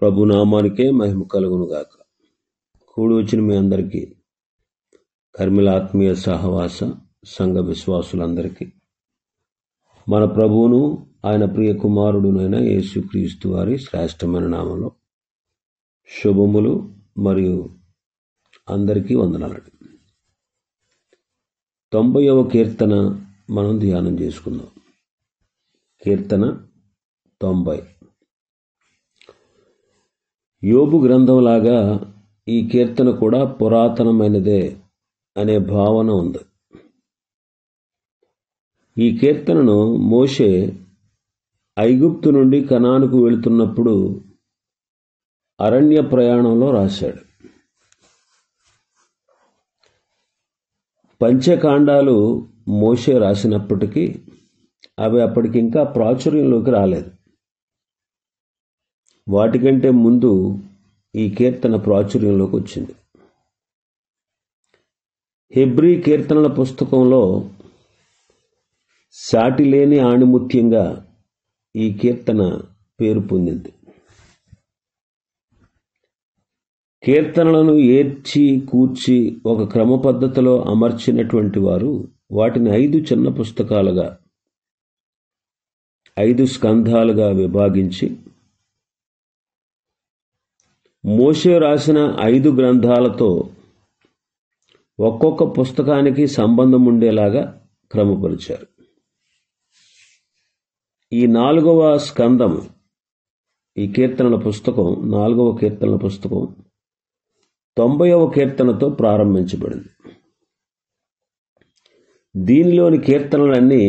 ప్రభు నామానికే మహిమ కలుగును గాక. కూడి వచ్చిన మీ అందరికీ, కర్మిల ఆత్మీయ సహవాస సంఘ విశ్వాసులందరికీ మన ప్రభువును ఆయన ప్రియ కుమారుడునైన యేసుక్రీస్తు వారి శ్రేష్టమైన నామంలో శుభములు మరియు అందరికీ వందనాలు. 90వ కీర్తన మనం ధ్యానం చేసుకుందాం. కీర్తన 90. యోబు గ్రంథంలాగా ఈ కీర్తన కూడా పురాతనమైనదే అనే భావన ఉంది. ఈ కీర్తనను మోషే ఐగుప్తు నుండి కనానుకు వెళుతున్నప్పుడు అరణ్య ప్రయాణంలో రాశాడు. పంచకాండాలు మోషే రాసినప్పటికీ అవి అప్పటికి ఇంకా ప్రాచుర్యంలోకి రాలేదు. వాటికంటే ముందు ఈ కీర్తన ప్రాచుర్యంలోకి వచ్చింది. హెబ్రీ కీర్తనల పుస్తకంలో సాటిలేని ఆణిముత్యంగా ఈ కీర్తన పేరు పొందింది. కీర్తనలను ఏర్చి కూర్చి ఒక క్రమ పద్ధతిలో అమర్చినటువంటి వారు వాటిని 5 చిన్న పుస్తకాలుగా 5 స్కంధాలుగా విభాగించి మోషే రాసిన 5 గ్రంథాలతో ఒక్కొక్క పుస్తకానికి సంబంధం ఉండేలాగా క్రమపరిచారు. ఈ 4వ స్కందం, ఈ కీర్తనల పుస్తకం 4వ కీర్తనల పుస్తకం 90వ కీర్తనతో ప్రారంభించబడింది. దీనిలోని కీర్తనలన్నీ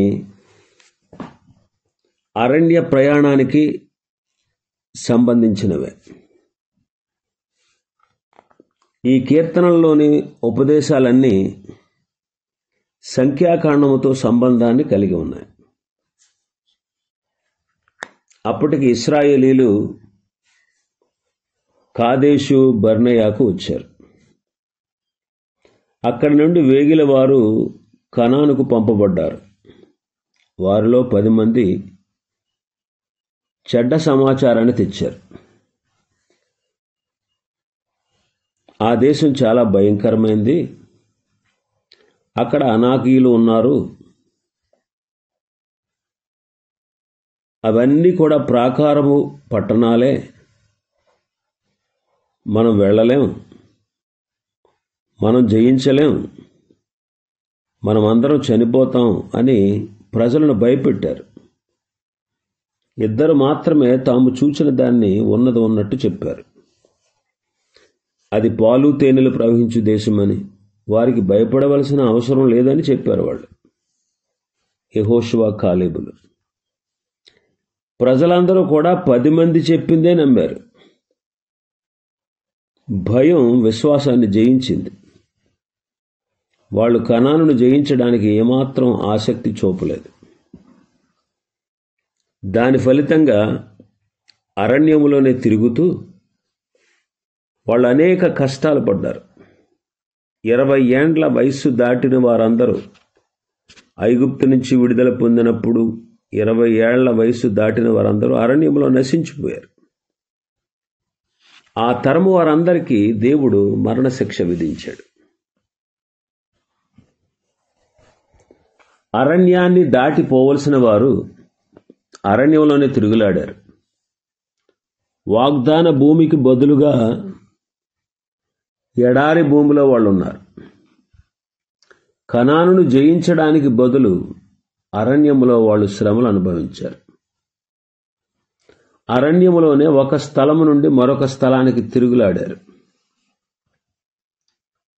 అరణ్య ప్రయాణానికి సంబంధించినవే. ఈ కీర్తనల్లోని ఉపదేశాలన్నీ సంఖ్యాకాండముతో సంబంధాన్ని కలిగి ఉన్నాయి. అప్పటికి ఇశ్రాయేలీలు కాదేషు బర్నేయాకు వచ్చారు. అక్కడి నుండి వేగిల వారు కనానుకు పంపబడ్డారు. వారిలో 10 మంది చెడ్డ సమాచారాన్ని తెచ్చారు. ఆ దేశం చాలా భయంకరమైంది, అక్కడ అనాకీయులు ఉన్నారు, అవన్నీ కూడా ప్రాకారము పట్టణాలే, మనం వెళ్ళలేం, మనం జయించలేం, మనమందరం చనిపోతాం అని ప్రజలను భయపెట్టారు. 2 మాత్రమే తాము చూచిన దాన్ని ఉన్నది ఉన్నట్టు చెప్పారు. అది పాలు తేనెలు ప్రవహించు దేశమని, వారికి భయపడవలసిన అవసరం లేదని చెప్పారు వాళ్ళు, యెహోషువ కాలేబులు. ప్రజలందరూ కూడా 10 మంది చెప్పిందే నమ్మారు. భయం విశ్వాసాన్ని జయించింది. వాళ్ళు కనానును జయించడానికి ఏమాత్రం ఆసక్తి చూపలేదు. దాని ఫలితంగా అరణ్యములోనే తిరుగుతూ వాళ్ళు అనేక కష్టాలు పడ్డారు. 20 ఏండ్ల వయస్సు దాటిన వారందరూ ఐగుప్తు నుంచి విడుదల పొందినప్పుడు 20 ఏళ్ల వయస్సు దాటిన వారందరూ అరణ్యంలో నశించిపోయారు. ఆ తరము వారందరికీ దేవుడు మరణశిక్ష విధించాడు. అరణ్యాన్ని దాటిపోవలసిన వారు అరణ్యంలోనే తిరుగులాడారు. వాగ్దాన భూమికి బదులుగా ఎడారి భూమిలో వాళ్ళు ఉన్నారు. కనానును జయించడానికి బదులు అరణ్యములో వాళ్ళు శ్రమలు అనుభవించారు. అరణ్యములోనే ఒక స్థలము నుండి మరొక స్థలానికి తిరుగులాడారు.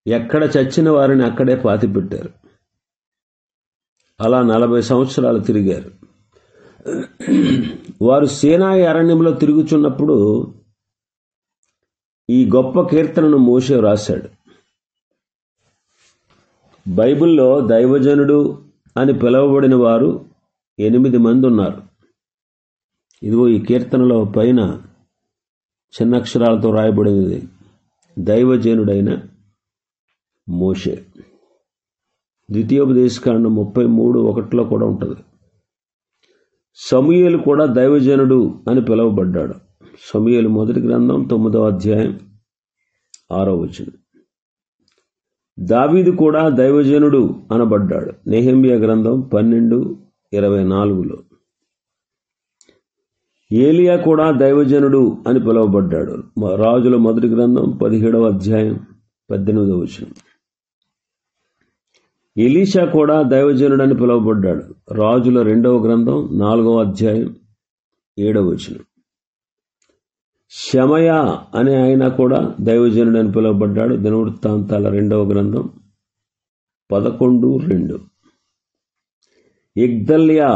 ఎక్కడ చచ్చిన వారిని అక్కడే పాతిపెట్టారు. అలా 40 సంవత్సరాలు తిరిగారు. వారు సీనాయి అరణ్యంలో తిరుగుచున్నప్పుడు ఈ గొప్ప కీర్తనను మోషే రాశాడు. బైబిల్లో దైవజనుడు అని పిలువబడిన వారు 8 మంది ఉన్నారు. ఇదిగో ఈ కీర్తనలో పైన చిన్న అక్షరాలతో రాయబడినది దైవజనుడైన మోషే. ద్వితీయోపదేశకాండం 33:1 కూడా ఉంటుంది. సమూయేలు కూడా దైవజనుడు అని పిలువబడ్డాడు. సమూయేలు మొదటి గ్రంథం 9వ అధ్యాయం 6వ వచనం. దావీదు కూడా దైవజనుడు అనబడ్డాడు. నెహెమ్యా గ్రంథం 12:24లో. ఏలియా కూడా దైవజనుడు అని పిలువబడ్డాడు. రాజుల మొదటి గ్రంథం 17వ అధ్యాయం 18వ వచనం. ఎలీషా కూడా దైవజనుడు అని పిలువబడ్డాడు. రాజుల 2వ గ్రంథం 4వ అధ్యాయం 7వ వచనం. షమయా అనే ఆయన కూడా దైవజనుడు అని పిలువబడ్డాడు. దినవృత్తాంతాల 2వ గ్రంథం 11:2. ఇగ్దల్యా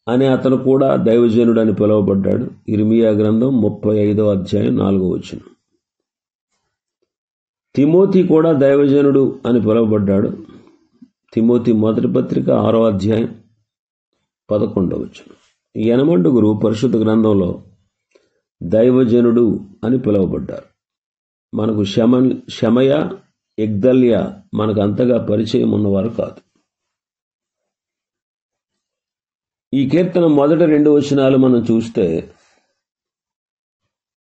అనే అతను కూడా దైవజనుడు అని పిలువబడ్డాడు. ఇర్మియా గ్రంథం 35వ అధ్యాయం 4వ వచనం. తిమోతి కూడా దైవజనుడు అని పిలువబడ్డాడు. తిమోతి మొదటి పత్రిక 6వ అధ్యాయం 11వ వచనం. యనమండుగురు పరిశుద్ధ గ్రంథంలో దైవజనుడు అని పిలువబడ్డారు. మనకు షమయ, ఇగ్దల్యా మనకు అంతగా పరిచయం ఉన్నవారు కాదు. ఈ కీర్తన మొదటి 2 వచనాలు మనం చూస్తే,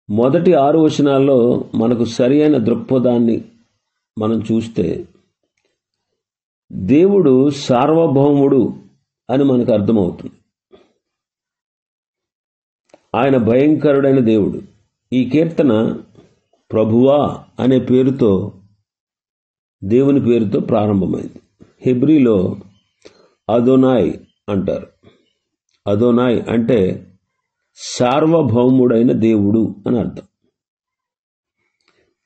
మొదటి 6 వచనాల్లో మనకు సరి అయిన దృక్పథాన్ని మనం చూస్తే, దేవుడు సార్వభౌముడు అని మనకు అర్థమవుతుంది. ఆయన భయంకరుడైన దేవుడు. ఈ కీర్తన ప్రభువా అనే పేరుతో, దేవుని పేరుతో ప్రారంభమైంది. హెబ్రీలో అదోనాయ్ అంటారు. అదోనాయ్ అంటే సార్వభౌముడైన దేవుడు అని అర్థం.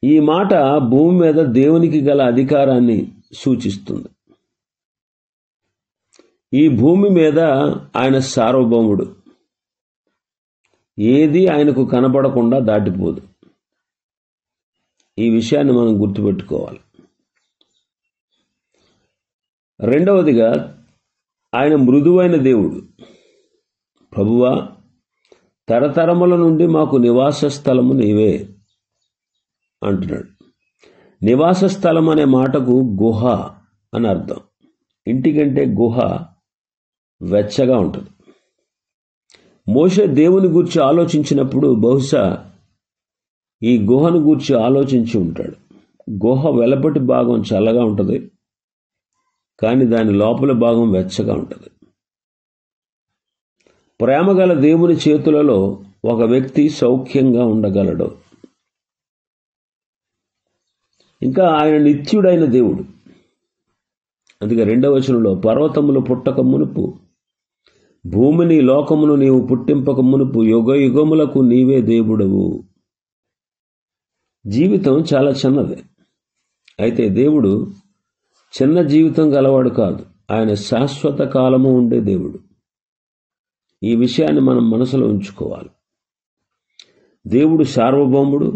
ఈ మాట భూమి మీద దేవునికి గల అధికారాన్ని సూచిస్తుంది. ఈ భూమి మీద ఆయన సార్వభౌముడు. ఏది ఆయనకు కనపడకుండా దాటిపోదు. ఈ విషయాన్ని మనం గుర్తుపెట్టుకోవాలి. రెండవదిగా, ఆయన మృదువైన దేవుడు. ప్రభువా, తరతరముల నుండి మాకు నివాస స్థలము నీవే అంటున్నాడు. నివాస స్థలం అనే మాటకు గుహ అని అర్థం. ఇంటికంటే గుహ వెచ్చగా ఉంటుంది. మోషే దేవుని గూర్చి ఆలోచించినప్పుడు బహుశా ఈ గుహను గూర్చి ఆలోచించి ఉంటాడు. గుహ వెలపటి భాగం చల్లగా ఉంటుంది, కానీ దాని లోపల భాగం వెచ్చగా ఉంటుంది. ప్రేమగల దేవుని చేతులలో ఒక వ్యక్తి సౌఖ్యంగా ఉండగలడు. ఇంకా ఆయన నిత్యుడైన దేవుడు. అందుకే 2వ వచనంలో, పర్వతములు పుట్టక మునుపు, భూమిని లోకమును నీవు పుట్టింపక మునుపు, యుగ యుగములకు నీవే దేవుడవు. జీవితం చాలా చిన్నదే. అయితే దేవుడు చిన్న జీవితం గలవాడు కాదు. ఆయన శాశ్వత కాలము ఉండే దేవుడు. ఈ విషయాన్ని మనం మనసులో ఉంచుకోవాలి. దేవుడు సార్వభౌముడు.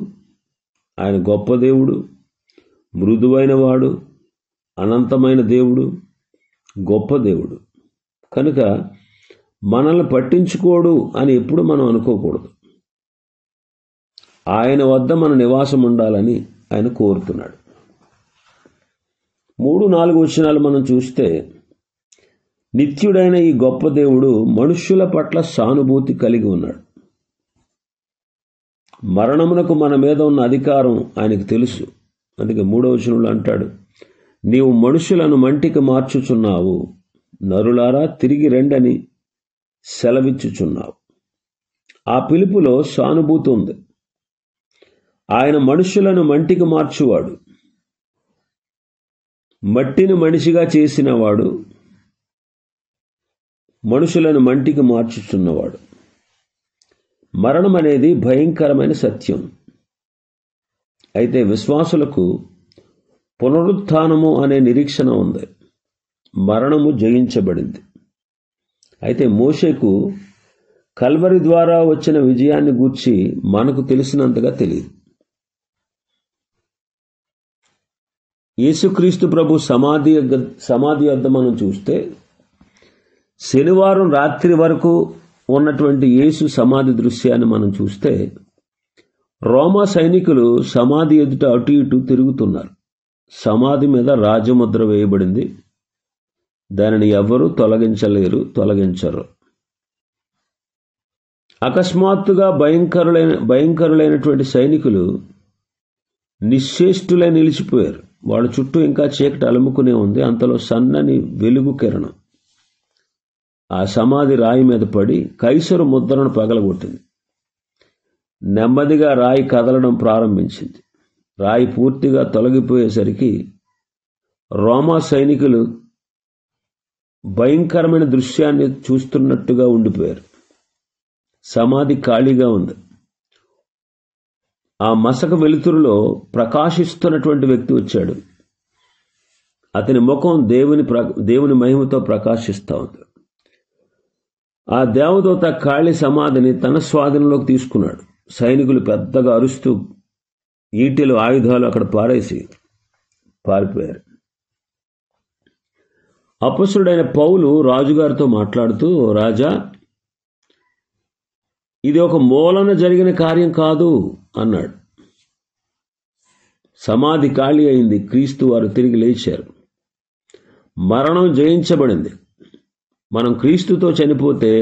ఆయన గొప్ప దేవుడు, మృదువైన వాడు, అనంతమైన దేవుడు, గొప్ప దేవుడు. కనుక మనల్ని పట్టించుకోడు అని ఎప్పుడు మనం అనుకోకూడదు. ఆయన వద్ద మన నివాసం ఉండాలని ఆయన కోరుతున్నాడు. 3-4 వచనాలు మనం చూస్తే, నిత్యుడైన ఈ గొప్ప దేవుడు మనుష్యుల పట్ల సానుభూతి కలిగి ఉన్నాడు. మరణమునకు మన మీద ఉన్న అధికారం ఆయనకు తెలుసు. అందుకే 3వ వచనంలో అంటాడు, నీవు మనుషులను మంటికి మార్చుచున్నావు, నరులారా తిరిగి రెండని సెలవిచ్చుచున్నావు. ఆ పిలుపులో సానుభూతి ఉంది. ఆయన మనుషులను మంటికి మార్చువాడు. మట్టిని మనిషిగా చేసినవాడు, మనుషులను మంటికి మార్చుచున్నవాడు. మరణం అనేది భయంకరమైన సత్యం. అయితే విశ్వాసులకు పునరుత్థానము అనే నిరీక్షణ ఉంది. మరణము జయించబడింది. అయితే మోషేకు కల్వరి ద్వారా వచ్చిన విజయాన్ని గూర్చి మనకు తెలిసినంతగా తెలియదు. యేసుక్రీస్తు ప్రభు సమాధి వద్ద మనం చూస్తే, శనివారం రాత్రి వరకు ఉన్నటువంటి యేసు సమాధి దృశ్యాన్ని మనం చూస్తే, రోమా సైనికులు సమాధి ఎదుట అటు ఇటు తిరుగుతున్నారు. సమాధి మీద రాజముద్ర వేయబడింది. దానిని ఎవరు తొలగించరు. అకస్మాత్తుగా భయంకరులైనటువంటి సైనికులు నిశ్చేష్టులై నిలిచిపోయారు. వాళ్ళ చుట్టూ ఇంకా చీకటి అలుముకునే ఉంది. అంతలో సన్నని వెలుగు కిరణం ఆ సమాధి రాయి మీద పడి కైసరు ముద్రను పగలగొట్టింది. నెమ్మదిగా రాయి కదలడం ప్రారంభించింది. రాయి పూర్తిగా తొలగిపోయేసరికి రోమా సైనికులు భయంకరమైన దృశ్యాన్ని చూస్తున్నట్టుగా ఉండిపోయారు. సమాధి ఖాళీగా ఉంది. ఆ మసక వెలుతురులో ప్రకాశిస్తున్నటువంటి వ్యక్తి వచ్చాడు. అతని ముఖం దేవుని మహిమతో ప్రకాశిస్తూ ఉంది. ఆ దేవదూత ఖాళీ సమాధిని తన స్వాధీనంలోకి తీసుకున్నాడు. సైనికులు పెద్దగా అరుస్తూ ఈటెలు ఆయుధాలు అక్కడ పారేసి పారిపోయారు. అపొస్తలుడైన పౌలు రాజుగారితో మాట్లాడుతూ, రాజా, ఇది ఒక మూలన జరిగిన కార్యం కాదు అన్నాడు. సమాధి ఖాళీ అయింది. క్రీస్తు వారు తిరిగి లేచారు. మరణం జయించబడింది. మనం క్రీస్తుతో చనిపోతే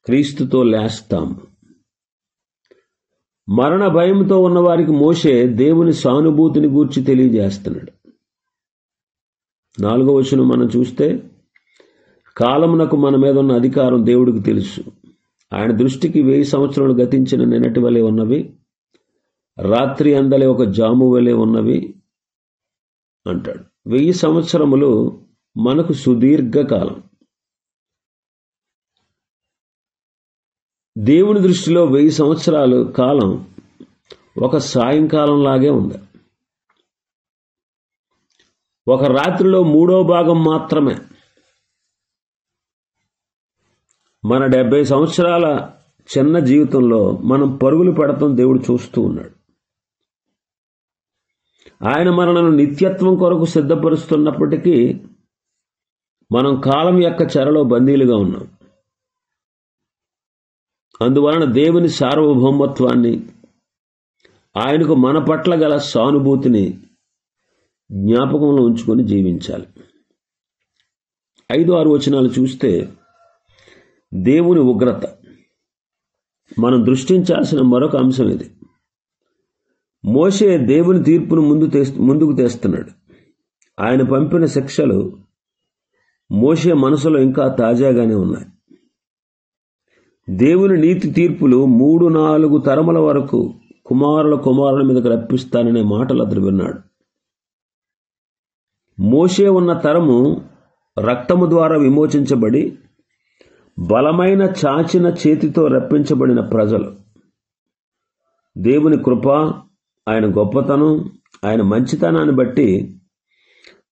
క్రీస్తుతో లేస్తాం. మరణ భయంతో ఉన్నవారికి మోషే దేవుని సానుభూతిని గూర్చి తెలియజేస్తున్నాడు. 4వ వచనం మనం చూస్తే, కాలమునకు మన మీద ఉన్న అధికారం దేవుడికి తెలుసు. ఆయన దృష్టికి 1000 సంవత్సరాలు గతించిన నిన్నటి వలె ఉన్నవి, రాత్రి అందలే ఒక జాము వలె ఉన్నవి అంటాడు. 1000 సంవత్సరములు మనకు సుదీర్ఘకాలం. దేవుని దృష్టిలో 1000 సంవత్సరాలు కాలం ఒక సాయంకాలం లాగే ఉంది. ఒక రాత్రిలో 3వ భాగం మాత్రమే. మన 70 సంవత్సరాల చిన్న జీవితంలో మనం పరుగులు పెడతాం దేవుడు చూస్తూ ఉన్నాడు. ఆయన మనలను నిత్యత్వం కొరకు సిద్ధపరుస్తున్నప్పటికీ మనం కాలం యొక్క చెరలో బందీలుగా ఉన్నాం. అందువలన దేవుని సార్వభౌమత్వాన్ని, ఆయనకు మన పట్ల గల సానుభూతిని జ్ఞాపకంలో ఉంచుకొని జీవించాలి. 5-6 వచనాలు చూస్తే, దేవుని ఉగ్రత మనం దృష్టించాల్సిన మరొక అంశం ఇది. మోషే దేవుని తీర్పును ముందుకు తెస్తున్నాడు. ఆయన పంపిన శిక్షలు మోషే మనసులో ఇంకా తాజాగానే ఉన్నాయి. దేవుని నీతి తీర్పులు 3-4 తరముల వరకు కుమారుల మీదకి రప్పిస్తాననే మాటలు అతడు విన్నాడు. మోషే ఉన్న తరము రక్తము ద్వారా విమోచించబడి బలమైన చాచిన చేతితో రప్పించబడిన ప్రజలు. దేవుని కృప, ఆయన గొప్పతనం, ఆయన మంచితనాన్ని బట్టి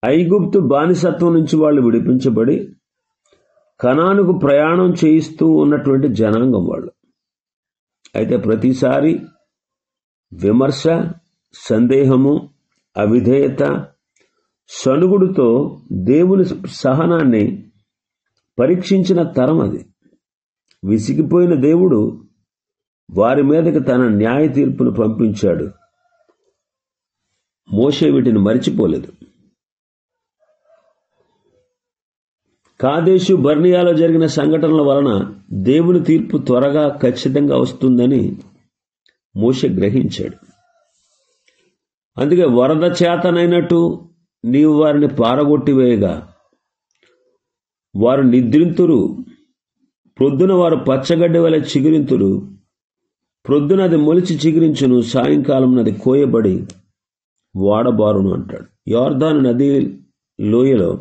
ఐగుప్తు బానిసత్వం నుంచి వాళ్ళు విడిపించబడి కనానుకు ప్రయాణం చేయిస్తూ ఉన్నటువంటి జనాంగం వాళ్ళు. అయితే ప్రతిసారి విమర్శ, సందేహము, అవిధేయత, సణుగుడుతో దేవుని సహనాన్ని పరీక్షించిన తరం అది. విసిగిపోయిన దేవుడు వారి మీదకి తన న్యాయ తీర్పును పంపించాడు. మోషే వీటిని మరిచిపోలేదు. కాదేశు బర్నియాలో జరిగిన సంఘటనల వలన దేవుని తీర్పు త్వరగా ఖచ్చితంగా వస్తుందని మోషే గ్రహించాడు. అందుకే వరద చేతనైనట్టు నీవు వారిని పారగొట్టివేయగా వారు నిద్రింతురు, ప్రొద్దున వారు పచ్చగడ్డి వలె చిగురింతురు, ప్రొద్దున అది మొలిచి చిగురించును, సాయంకాలం అది కోయబడి వాడబారును అంటాడు. యోర్దాను నది లోయలో,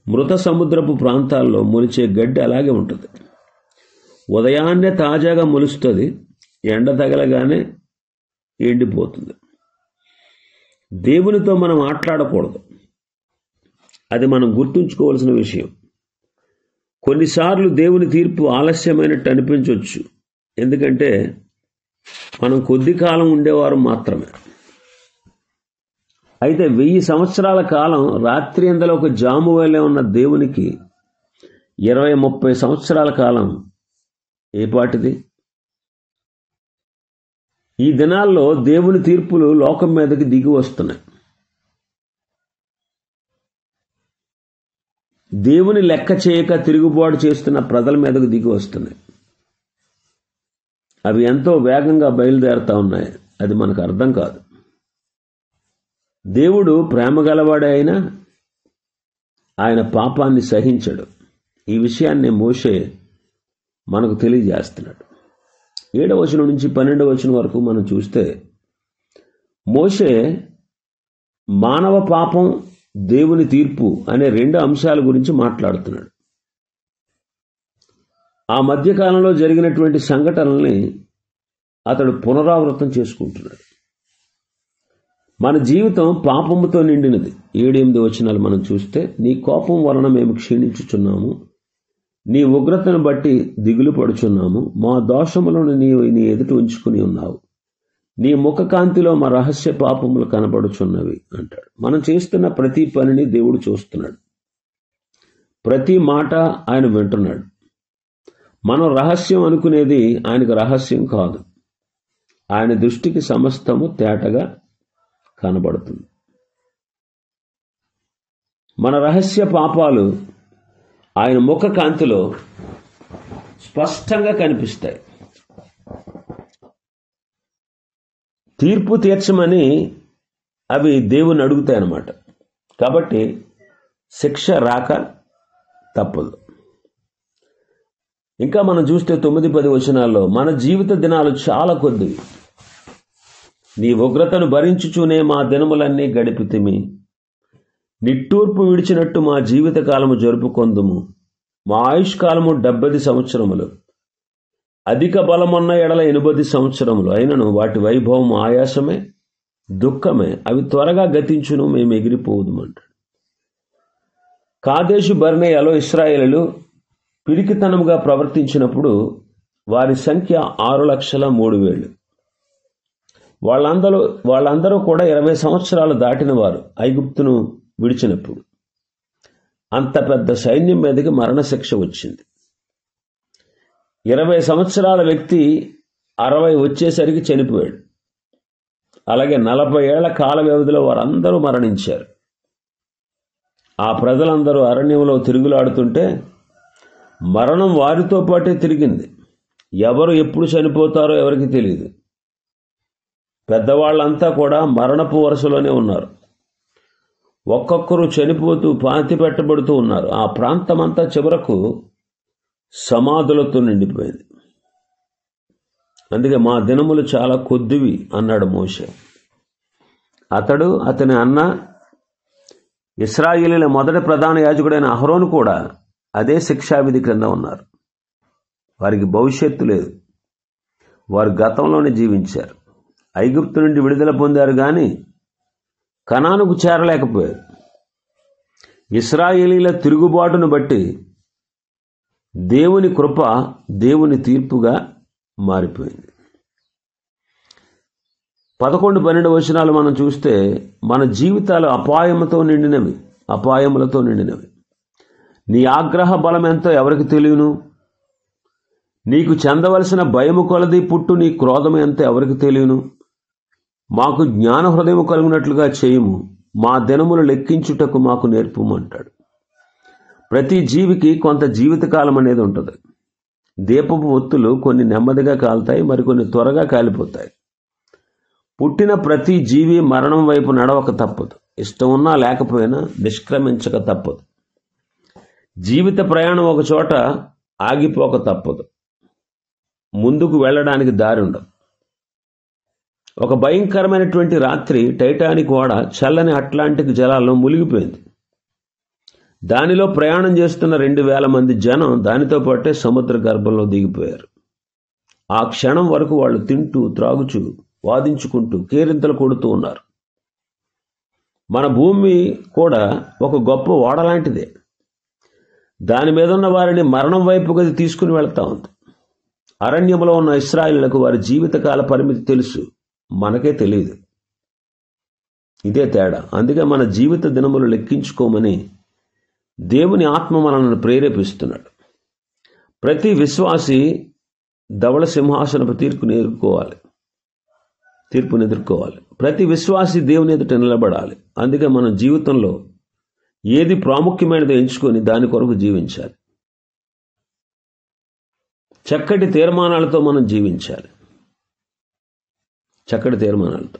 మృత సముద్రపు ప్రాంతాల్లో మొలిచే గడ్డి అలాగే ఉంటుంది. ఉదయాన్నే తాజాగా మొలుస్తుంది, ఎండ తగలగానే ఎండిపోతుంది. దేవునితో మనం ఆటలాడకూడదు. అది మనం గుర్తుంచుకోవాల్సిన విషయం. కొన్నిసార్లు దేవుని తీర్పు ఆలస్యమైనట్టు అనిపించవచ్చు, ఎందుకంటే మనం కొద్ది కాలం ఉండేవారు మాత్రమే. అయితే 1000 సంవత్సరాల కాలం రాత్రి అందలో ఒక జాము వలె ఉన్న దేవునికి 20-30 సంవత్సరాల కాలం ఏపాటిది? ఈ దినాల్లో దేవుని తీర్పులు లోకం మీదకి దిగి వస్తున్నాయి. దేవుని లెక్క చేయక తిరుగుబాటు చేస్తున్న ప్రజల మీదకు దిగి వస్తున్నాయి. అవి ఎంతో వేగంగా బయలుదేరుతా ఉన్నాయి. అది మనకు అర్థం కాదు. దేవుడు ప్రేమ గలవాడే అయినా ఆయన పాపాన్ని సహించడు. ఈ విషయాన్ని మోషే మనకు తెలియజేస్తున్నాడు. 7వ వచనం నుంచి 12వ వచనం వరకు మనం చూస్తే మోషే మానవ పాపం, దేవుని తీర్పు అనే 2 అంశాల గురించి మాట్లాడుతున్నాడు. ఆ మధ్యకాలంలో జరిగినటువంటి సంఘటనల్ని అతడు పునరావృతం చేసుకుంటున్నాడు. మన జీవితం పాపముతో నిండినది. 7-8 వచనాలు మనం చూస్తే, నీ కోపం వలన మేము క్షీణించుచున్నాము, నీ ఉగ్రతను బట్టి దిగులు పడుచున్నాము, మా దోషములను నీవు నీ ఎదుట ఉంచుకుని ఉన్నావు, నీ ముఖకాంతిలో మా రహస్య పాపములు కనబడుచున్నవి అంటాడు. మనం చేస్తున్న ప్రతి పనిని దేవుడు చూస్తున్నాడు. ప్రతి మాట ఆయన వింటున్నాడు. మనం రహస్యం అనుకునేది ఆయనకు రహస్యం కాదు. ఆయన దృష్టికి సమస్తము తేటగా కనబడుతుంది. మన రహస్య పాపాలు ఆయన ముఖ కాంతిలో స్పష్టంగా కనిపిస్తాయి. తీర్పు తీర్చమని అవి దేవుని అడుగుతాయి అన్నమాట. కాబట్టి శిక్ష రాక తప్పదు. ఇంకా మనం చూస్తే 9-10 వచనాల్లో, మన జీవిత దినాలు చాలా కొద్దివి, నీ ఉగ్రతను భరించుచూనే మా దినములన్నీ గడిపితిమి, నిట్టూర్పు విడిచినట్టు మా జీవిత కాలము జరుపుకొందుము, మా ఆయుష్కాలము 70 సంవత్సరములు, అధిక బలమున్న ఎడల 80 సంవత్సరములు అయినను వాటి వైభవం ఆయాసమే, దుఃఖమే, అవి త్వరగా గతించును, మేము ఎగిరిపోదుమంటాడు. కాదేశు బర్నేయలో ఇశ్రాయేలీయులు పిరికితనముగా ప్రవర్తించినప్పుడు వారి సంఖ్య 6,03,000. వాళ్ళందరూ కూడా 20 సంవత్సరాలు దాటిన వారు ఐగుప్తును విడిచినప్పుడు. అంత పెద్ద సైన్యం మీదకి మరణశిక్ష వచ్చింది. 20 సంవత్సరాల వ్యక్తి 60 వచ్చేసరికి చనిపోయాడు. అలాగే 40 ఏళ్ల కాల వ్యవధిలో వారందరూ మరణించారు. ఆ ప్రజలందరూ అరణ్యంలో తిరుగులాడుతుంటే మరణం వారితో పాటే తిరిగింది. ఎవరు ఎప్పుడు చనిపోతారో ఎవరికి తెలియదు. పెద్దవాళ్ళంతా కూడా మరణపు వరుసలోనే ఉన్నారు. ఒక్కొక్కరు చనిపోతూ పాతి పెట్టబడుతూ ఉన్నారు. ఆ ప్రాంతమంతా చివరకు సమాధులతో నిండిపోయింది. అందుకే మా దినములు చాలా కొద్దివి అన్నాడు మోషే. అతని అన్న ఇశ్రాయేలీయుల మొదటి ప్రధాన యాజకుడైన అహరోను కూడా అదే శిక్షావిధి క్రింద ఉన్నారు. వారికి భవిష్యత్తు లేదు. వారు గతంలోనే జీవించారు. ఐగుప్తు నుండి విడుదల పొందారు కానీ కనానుకు చేరలేకపోయారు. ఇశ్రాయేలీయుల తిరుగుబాటును బట్టి దేవుని కృప దేవుని తీర్పుగా మారిపోయింది. 11-12 వచనాలు మనం చూస్తే, మన జీవితాలు అపాయములతో నిండినవి. నీ ఆగ్రహ బలం ఎంతో ఎవరికి తెలియను, నీకు చెందవలసిన భయము కొలది పుట్టు నీ క్రోధం ఎంతో ఎవరికి తెలియను. మాకు జ్ఞాన హృదయము కలుగునట్లుగా చేయము, మా దినములు లెక్కించుటకు మాకు నేర్పుమంటాడు. ప్రతి జీవికి కొంత జీవితకాలం అనేది ఉంటుంది. దీపపు ఒత్తులు కొన్ని నెమ్మదిగా కాలుతాయి, మరికొన్ని త్వరగా కాలిపోతాయి. పుట్టిన ప్రతి జీవి మరణం వైపు నడవక తప్పదు. ఇష్టం ఉన్నా లేకపోయినా నిష్క్రమించక తప్పదు. జీవిత ప్రయాణం ఒక చోట ఆగిపోక తప్పదు. ముందుకు వెళ్ళడానికి దారి ఉండదు. ఒక భయంకరమైనటువంటి రాత్రి టైటానిక్ ఓడ చల్లని అట్లాంటిక్ జలాల్లో మునిగిపోయింది. దానిలో ప్రయాణం చేస్తున్న 2,000 మంది జనం దానితో పాటే సముద్ర గర్భంలో దిగిపోయారు. ఆ క్షణం వరకు వాళ్ళు తింటూ త్రాగుచూ వాదించుకుంటూ కేరింతలు కొడుతూ ఉన్నారు. మన భూమి కూడా ఒక గొప్ప ఓడ లాంటిదే. దాని మీద ఉన్న వారిని మరణం వైపుగా తీసుకుని వెళ్తా ఉంది. అరణ్యంలో ఉన్న ఇశ్రాయేలీయులకు వారి జీవితకాల పరిమితి తెలుసు, మనకే తెలియదు. ఇదే తేడా. అందుకే మన జీవిత దినములు లెక్కించుకోమని దేవుని ఆత్మ మనల్ని ప్రేరేపిస్తున్నాడు. ప్రతి విశ్వాసి ధవళ సింహాసనపు తీర్పుని ఎదుర్కోవాలి. ప్రతి విశ్వాసి దేవుని ఎదుట నిలబడాలి. అందుకే మన జీవితంలో ఏది ప్రాముఖ్యమైనదో ఎంచుకొని దాని కొరకు జీవించాలి. చక్కటి తీర్మానాలతో మనం జీవించాలి. చక్కటి తీర్మానాలతో.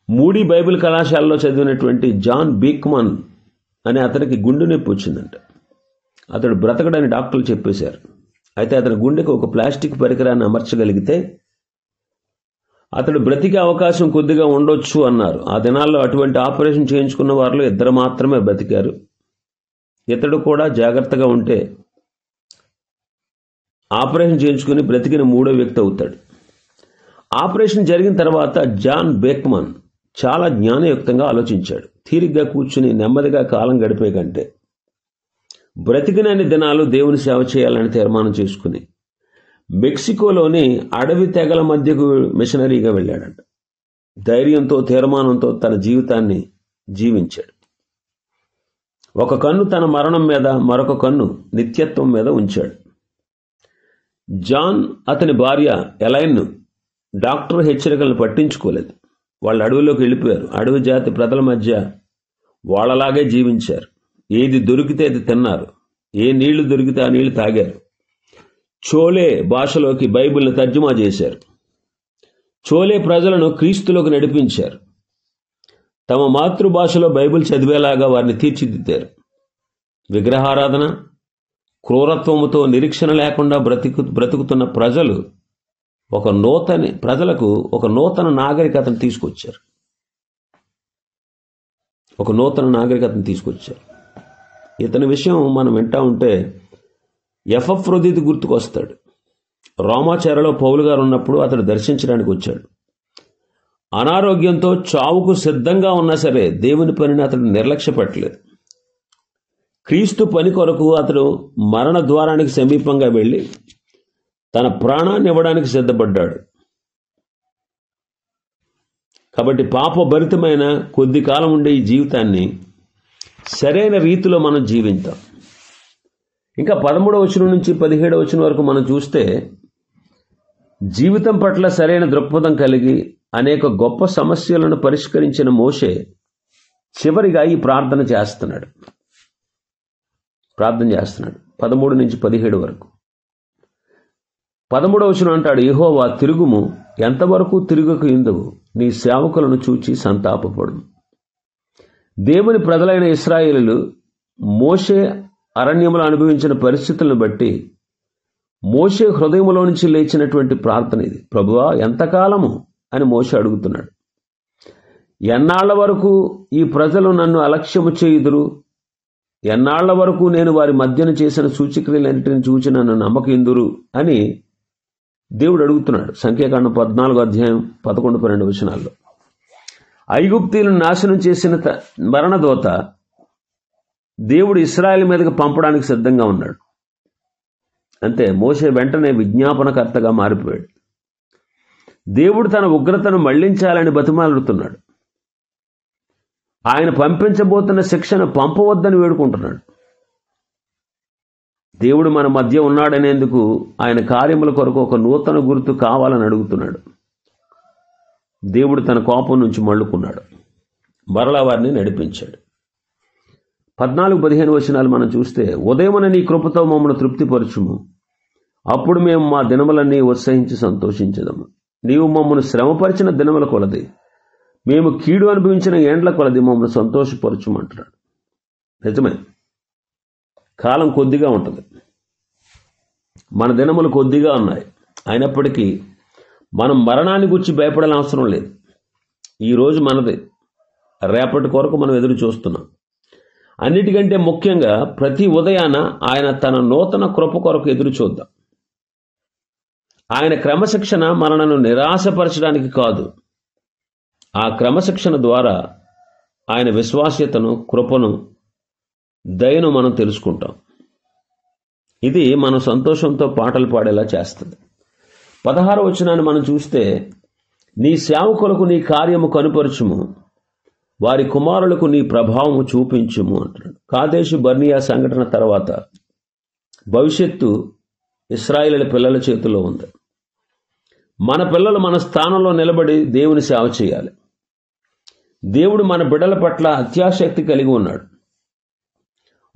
మూడీ బైబిల్ కళాశాలలో చదివినటువంటి జాన్ బీక్మన్ అనే అతనికి గుండె నొప్పి వచ్చిందంట. అతడు బ్రతకడని డాక్టర్లు చెప్పేశారు. అయితే అతని గుండెకు ఒక ప్లాస్టిక్ పరికరాన్ని అమర్చగలిగితే అతడు బ్రతికే అవకాశం కొద్దిగా ఉండొచ్చు అన్నారు. ఆ దినాల్లో అటువంటి ఆపరేషన్ చేయించుకున్న వారిలో 2 మాత్రమే బ్రతికారు. ఇతడు కూడా జాగ్రత్తగా ఉంటే ఆపరేషన్ చేయించుకుని బ్రతికిన 3వ వ్యక్తి అవుతాడు. ఆపరేషన్ జరిగిన తర్వాత జాన్ బేక్మన్ చాలా జ్ఞానయుక్తంగా ఆలోచించాడు. తీరిగ్గా కూర్చుని నెమ్మదిగా కాలం గడిపే కంటే బ్రతికినన్ని దినాలు దేవుని సేవ చేయాలని తీర్మానం చేసుకుని మెక్సికోలోని అడవి తెగల మధ్యకు మిషనరీగా వెళ్ళాడంట. ధైర్యంతో, తీర్మానంతో తన జీవితాన్ని జీవించాడు. ఒక కన్ను తన మరణం మీద, మరొక కన్ను నిత్యత్వం మీద ఉంచాడు. జాన్ అతని భార్య ఎలైన్ డాక్టర్ హెచ్చరికలను పట్టించుకోలేదు. వాళ్ళు అడవిలోకి వెళ్ళిపోయారు. అడవి జాతి ప్రజల మధ్య వాళ్ళలాగే జీవించారు. ఏది దొరికితే అది తిన్నారు. ఏ నీళ్లు దొరికితే ఆ నీళ్లు తాగారు. చోలే భాషలోకి బైబిల్ని తర్జుమా చేశారు. చోలే ప్రజలను క్రీస్తులోకి నడిపించారు. తమ మాతృభాషలో బైబిల్ చదివేలాగా వారిని తీర్చిదిద్దారు. విగ్రహారాధన, క్రూరత్వముతో నిరీక్షణ లేకుండా బ్రతుకుతున్న ప్రజలకు ఒక నూతన నాగరికతను తీసుకొచ్చారు. ఇతని విషయం మనం వింటా ఉంటే ఎపఫ్రోదితు గుర్తుకొస్తాడు. రోమాచెరలో పౌలు గారు ఉన్నప్పుడు అతడు దర్శించడానికి వచ్చాడు. అనారోగ్యంతో చావుకు సిద్ధంగా ఉన్నా సరే దేవుని పనిని అతడు నిర్లక్ష్య పెట్టలేదు. క్రీస్తు పని కొరకు అతడు మరణ ద్వారానికి సమీపంగా వెళ్ళి తన ప్రాణాన్ని ఇవ్వడానికి సిద్ధపడ్డాడు. కాబట్టి పాపభరితమైన కొద్ది కాలం ఉండే ఈ జీవితాన్ని సరైన రీతిలో మనం జీవించాం. ఇంకా 13వ వచనం నుంచి 17వ వచనం వరకు మనం చూస్తే జీవితం పట్ల సరైన దృక్పథం కలిగి అనేక గొప్ప సమస్యలను పరిష్కరించిన మోషే చివరిగా ఈ ప్రార్థన చేస్తున్నాడు. 13 నుంచి 17 వరకు. 13వ వచనం అంటాడు, యెహోవా తిరుగుము, ఎంతవరకు తిరుగుక ఇందువు, నీ సేవకులను చూచి సంతాపపడు. దేవుని ప్రజలైన ఇశ్రాయేలీయులు మోషే అరణ్యములో అనుభవించిన పరిస్థితులను బట్టి మోషే హృదయములో నుంచి లేచినటువంటి ప్రార్థన ఇది. ప్రభువా, ఎంతకాలము అని మోషే అడుగుతున్నాడు. ఎన్నాళ్ల వరకు ఈ ప్రజలు నన్ను అలక్ష్యము చేయుదురు? ఎన్నాళ్ల వరకు నేను వారి మధ్యన చేసిన సూచక్రియలన్నింటిని చూచి నన్ను నమ్మకిందురు అని దేవుడు అడుగుతున్నాడు. సంఖ్యాకాండం 14వ అధ్యాయం 11-12 వచనాల్లో. ఐగుప్తీయులను నాశనం చేసిన మరణదోత దేవుడు ఇశ్రాయేలు మీదకి పంపడానికి సిద్ధంగా ఉన్నాడు. అంతే, మోషే వెంటనే విజ్ఞాపనకర్తగా మారిపోయాడు. దేవుడు తన ఉగ్రతను మళ్లించాలని బతిమాలుతున్నాడు. ఆయన పంపించబోతున్న శిక్షను పంపవద్దని వేడుకుంటున్నాడు. దేవుడు మన మధ్య ఉన్నాడనేందుకు ఆయన కార్యముల కొరకు ఒక నూతన గుర్తు కావాలని అడుగుతున్నాడు. దేవుడు తన కోపం నుంచి మళ్ళుకున్నాడు. మరలా వారిని నడిపించాడు. 14-15 వచనాలు మనం చూస్తే, ఉదయమున నీ కృపతో మమ్మను తృప్తిపరచుము, అప్పుడు మేము మా దినములన్నీ ఉత్సహించి సంతోషించదము. నీవు మమ్మను శ్రమపరిచిన దినముల కొలది, మేము కీడు అనుభవించిన ఏండ్ల కొలది మమ్మల్ని సంతోషపరచుమంటున్నాడు. నిజమే, కాలం కొద్దిగా ఉంటుంది, మన దినములు కొద్దిగా ఉన్నాయి. అయినప్పటికీ మనం మరణాన్ని గురించి భయపడాల్సిన అవసరం లేదు. ఈరోజు మనది, రేపటి కొరకు మనం ఎదురు చూస్తున్నాం. అన్నిటికంటే ముఖ్యంగా ప్రతి ఉదయాన ఆయన తన నూతన కృప కొరకు ఎదురు చూద్దాం. ఆయన క్రమశిక్షణ మనలను నిరాశపరచడానికి కాదు, ఆ క్రమశిక్షణ ద్వారా ఆయన విశ్వాస్యతను, కృపను, దయను మనం తెలుసుకుంటాం. ఇది మనం సంతోషంతో పాటలు పాడేలా చేస్తుంది. 16వ వచనాన్ని మనం చూస్తే, నీ సేవకులకు నీ కార్యము కనుపరచుము, వారి కుమారులకు నీ ప్రభావము చూపించుము అంటున్నాడు. కాదేశు బర్నియా సంఘటన తర్వాత భవిష్యత్తు ఇశ్రాయేలీయుల పిల్లల చేతిలో ఉంది. మన పిల్లలు మన స్థానంలో నిలబడి దేవుని సేవ చేయాలి. దేవుడు మన బిడ్డల పట్ల అత్యాశక్తి కలిగి ఉన్నాడు.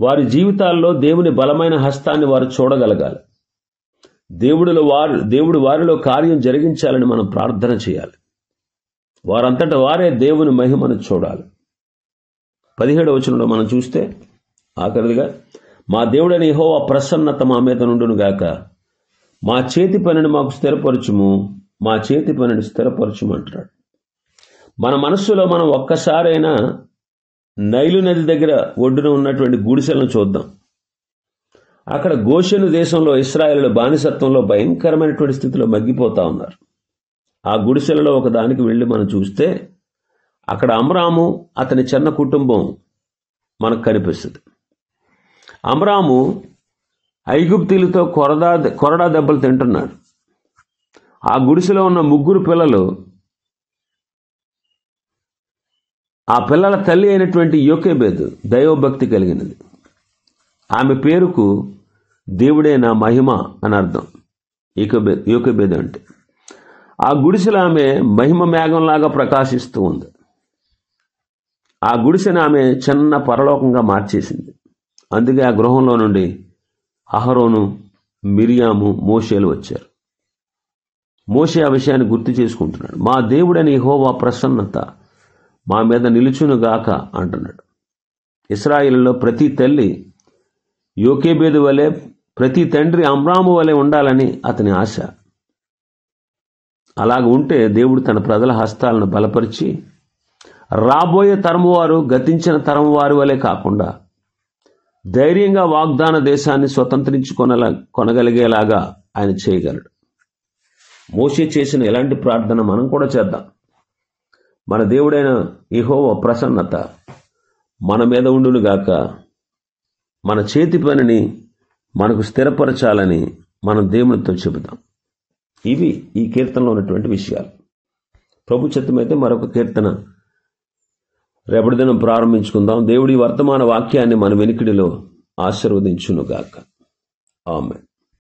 వారి జీవితాల్లో దేవుని బలమైన హస్తాన్ని వారు చూడగలగాలి. దేవుడు వారిలో కార్యం జరిగించాలని మనం ప్రార్థన చేయాలి. వారంతట వారే దేవుని మహిమను చూడాలి. 17వ వచనంలో మనం చూస్తే ఆఖరిగా, మా దేవుడైన యెహోవా ప్రసన్నత మా మీద నుండును గాక, మా చేతి పనిని మాకు స్థిరపరచుము, మా చేతి పనిని స్థిరపరచుము అంటున్నాడు. మన మనస్సులో మనం ఒక్కసారైనా నైలు నది దగ్గర ఒడ్డున ఉన్నటువంటి గుడిసెలను చూద్దాం. అక్కడ గోషెను దేశంలో ఇశ్రాయేలు బానిసత్వంలో భయంకరమైనటువంటి స్థితిలో మగ్గిపోతా ఉన్నారు. ఆ గుడిసెలలో ఒకదానికి వెళ్ళి మనం చూస్తే అక్కడ అమ్రాము అతని చిన్న కుటుంబం మనకు కనిపిస్తుంది. అమ్రాము ఐగుప్తీలతో కొరడా దెబ్బలు తింటున్నాడు. ఆ గుడిసెలో ఉన్న 3 పిల్లలు, ఆ పిల్లల తల్లి అయినటువంటి యోకేబేదు దైవభక్తి కలిగినది. ఆమె పేరుకు దేవుడే నా మహిమ అని అర్థం. యోకేబేదు అంటే ఆ గుడిసెలో ఆమె మహిమ మేఘంలాగా ప్రకాశిస్తూ ఉంది. ఆ గుడిసెను ఆమె చిన్న పరలోకంగా మార్చేసింది. అందుకే ఆ గృహంలో నుండి అహరోను, మిరియాము, మోషేలు వచ్చారు. మోషే ఆ విషయాన్ని గుర్తు చేసుకుంటున్నాడు. మా దేవుడని యెహోవా ప్రసన్నత మా మీద నిలుచునుగాక అంటున్నాడు. ఇశ్రాయేలులో ప్రతి తల్లి యోకేబేదు వలె, ప్రతి తండ్రి అమ్రాము వలె ఉండాలని అతని ఆశ. అలాగ ఉంటే దేవుడు తన ప్రజల హస్తాలను బలపరిచి రాబోయే తరము వారు గతించిన తరము వారి వలె కాకుండా ధైర్యంగా వాగ్దాన దేశాన్ని కొనగలిగేలాగా ఆయన చేయగలడు. మోషే చేసిన ఎలాంటి ప్రార్థన మనం కూడా చేద్దాం. మన దేవుడైన యెహోవా ప్రసన్నత మన మీద ఉండును గాక, మన చేతి పనిని మనకు స్థిరపరచాలని మనం దేవునితో చెబుదాం. ఇవి ఈ కీర్తనలో ఉన్నటువంటి విషయాలు. ప్రభు చిత్తమైతే మరొక కీర్తన రేపటి దినం ప్రారంభించుకుందాం. దేవుడి వర్తమాన వాక్యాన్ని మన వెనుకడిలో ఆశీర్వదించునుగాక. ఆమేన్.